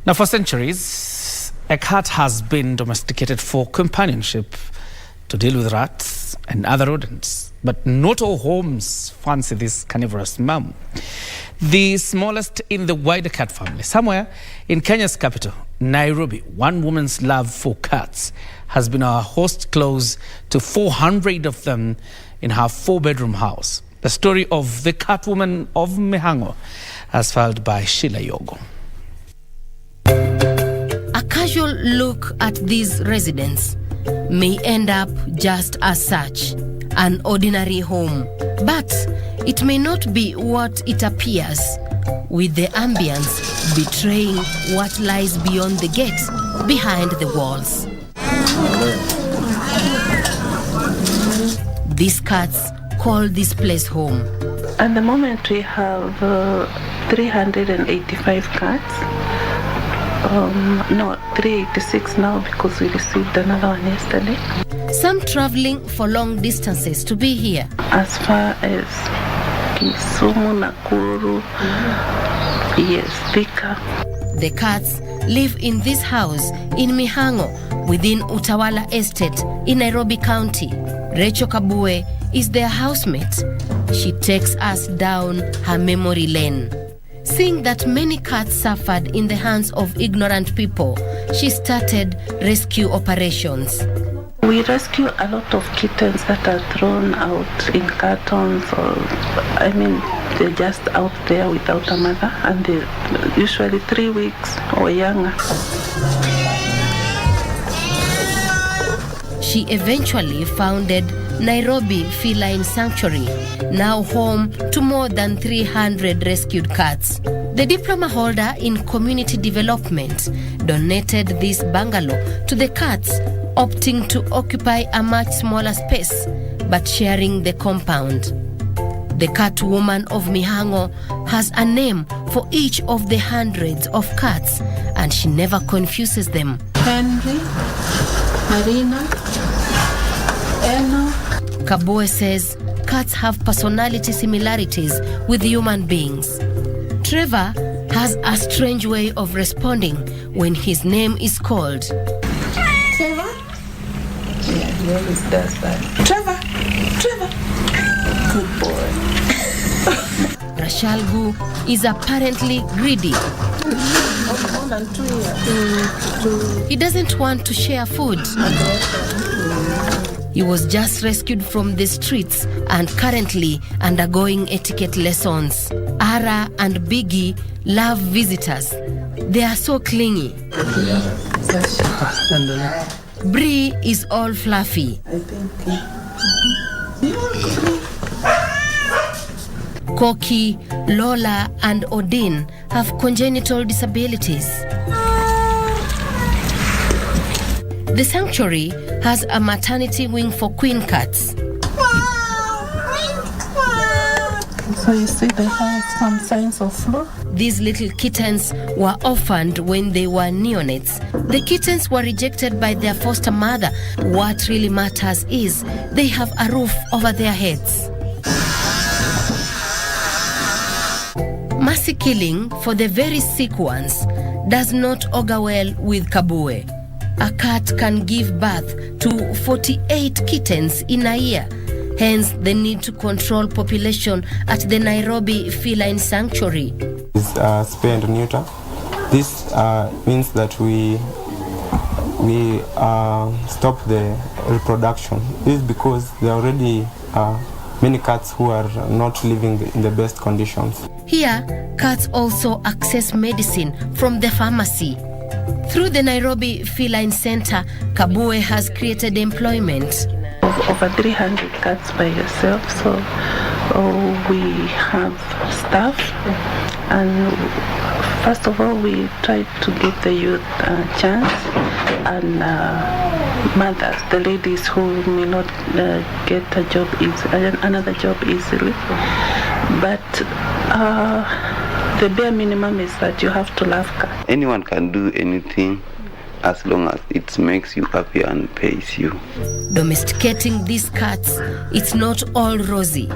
Now, for centuries, a cat has been domesticated for companionship, to deal with rats and other rodents. But not all homes fancy this carnivorous mammal. The smallest in the wider cat family. Somewhere in Kenya's capital, Nairobi, one woman's love for cats has been our host close to 400 of them in her 4-bedroom house. The story of the CAT WOMAN of MIHANG'O, as filed by Sheillah Yogo. A casual look at these residents may end up just as such, an ordinary home. But it may not be what it appears, with the ambience betraying what lies beyond the gate, behind the walls. These cats call this place home. At the moment we have 385 cats. No, 386 now because we received another one yesterday. Some traveling for long distances to be here. As far as Kisumu, Nakuru, yes, Thika. The cats live in this house in MIHANG'O within Utawala Estate in Nairobi County. Rachel Kabue is their housemate. She takes us down her memory lane. Seeing that many cats suffered in the hands of ignorant people, she started rescue operations. We rescue a lot of kittens that are thrown out in cartons, or they're just out there without a mother, and they're usually 3 weeks or younger. She eventually founded Nairobi Feline Sanctuary, now home to more than 300 rescued cats. The diploma holder in community development donated this bungalow to the cats, opting to occupy a much smaller space, but sharing the compound. The CAT WOMAN of MIHANG'O has a name for each of the hundreds of cats, and she never confuses them. Henry, Marina, Eno. Kabue says cats have personality similarities with human beings. Trevor has a strange way of responding when his name is called. Trevor? Yeah, he always does that. Trevor! Trevor! Good boy. Rashalgu is apparently greedy. More than 2 years. He doesn't want to share food. He was just rescued from the streets and currently undergoing etiquette lessons. Ara and Biggie love visitors. They are so clingy. Bree is all fluffy. Koki, Lola, and Odin have congenital disabilities. The sanctuary has a maternity wing for queen cats. So you see they have some signs of flu. These little kittens were orphaned when they were neonates. The kittens were rejected by their foster mother. What really matters is they have a roof over their heads. Mercy killing for the very sick ones does not augur well with Kabue. A cat can give birth to 48 kittens in a year. Hence, the need to control population at the Nairobi Feline Sanctuary. It's spay and neuter. This means that we stop the reproduction. This is because there are already many cats who are not living in the best conditions. Here, cats also access medicine from the pharmacy. Through the Nairobi Feline Center, Kabue has created employment. Over 300 cats by yourself, so we have staff, and first of all we try to give the youth a chance, and mothers, the ladies who may not get a job another job easily, but the bare minimum is that you have to love cats. Anyone can do anything as long as it makes you happy and pays you. Domesticating these cats, it's not all rosy.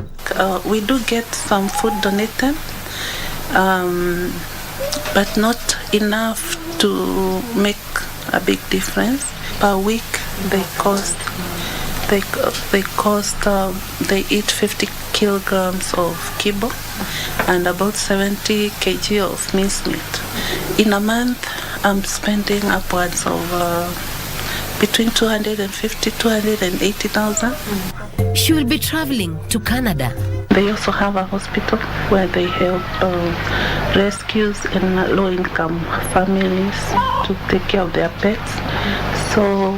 We do get some food donated, but not enough to make a big difference. Per week, they eat 50 kilograms of kibble and about 70 kg of mincemeat. In a month, I'm spending upwards of between 250 280,000. She will be traveling to Canada. They also have a hospital where they help rescues in low-income families to take care of their pets. So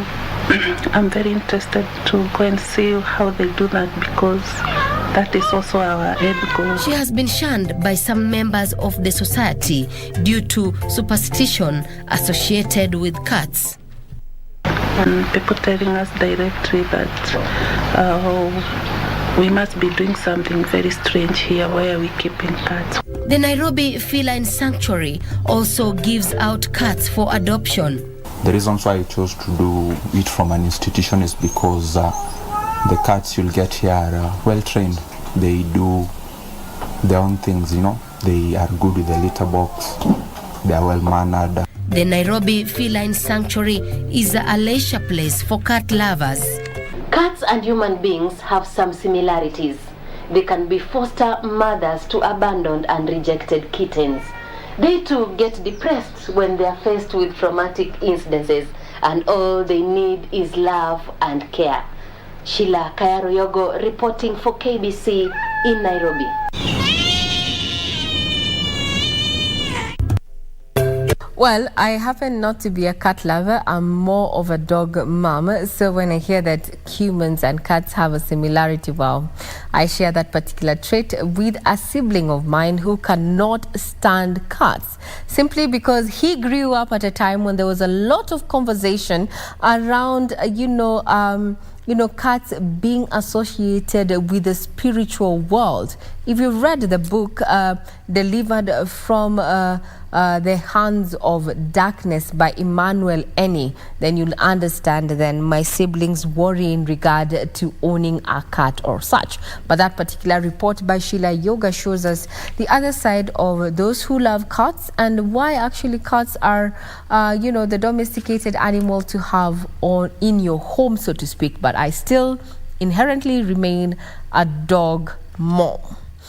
I'm very interested to go and see how they do that, because that is also our end goal. She has been shunned by some members of the society due to superstition associated with cats. And people telling us directly that we must be doing something very strange here. Why are we keeping cats? The Nairobi Feline Sanctuary also gives out cats for adoption. The reasons why I chose to do it from an institution is because the cats you'll get here are well trained. They do their own things, you know. They are good with the litter box. They are well mannered. The Nairobi Feline Sanctuary is a leisure place for cat lovers. Cats and human beings have some similarities. They can be foster mothers to abandoned and rejected kittens. They too get depressed when they are faced with traumatic incidences, and all they need is love and care. Sheillah Yogo reporting for KBC in Nairobi. Well, I happen not to be a cat lover. I'm more of a dog mom. So when I hear that humans and cats have a similarity, well, I share that particular trait with a sibling of mine who cannot stand cats, simply because he grew up at a time when there was a lot of conversation around, cats being associated with the spiritual world. If you've read the book Delivered from the Hands of Darkness by Emmanuel Eni, then you'll understand then my siblings worry in regard to owning a cat or such. But that particular report by Sheillah Yogo shows us the other side of those who love cats and why actually cats are, the domesticated animal to have in your home, so to speak. But I still inherently remain a dog mom.